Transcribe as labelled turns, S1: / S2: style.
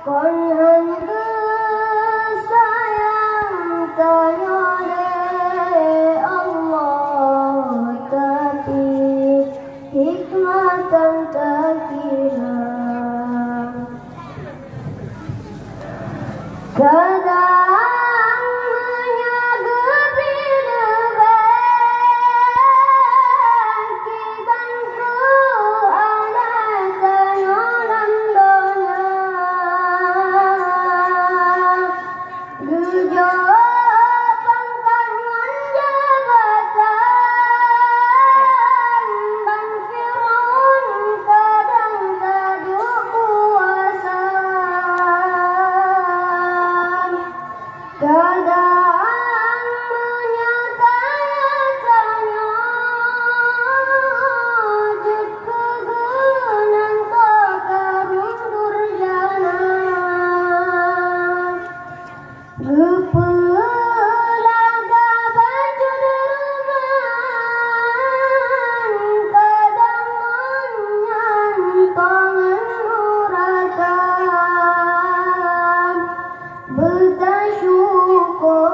S1: Con hân cứ sayang tanyore Allah, tapi hikmatan terkira. Kadang menyageri lebih kibangku ada tanyonan donya gejo pangkat jabatan ban Fir'aun kadang taduk kuasa. Kadang menyatakannya jut kegenan takarung durjana gepelaga baju deruman kadang menyantongan nuratan bersyukur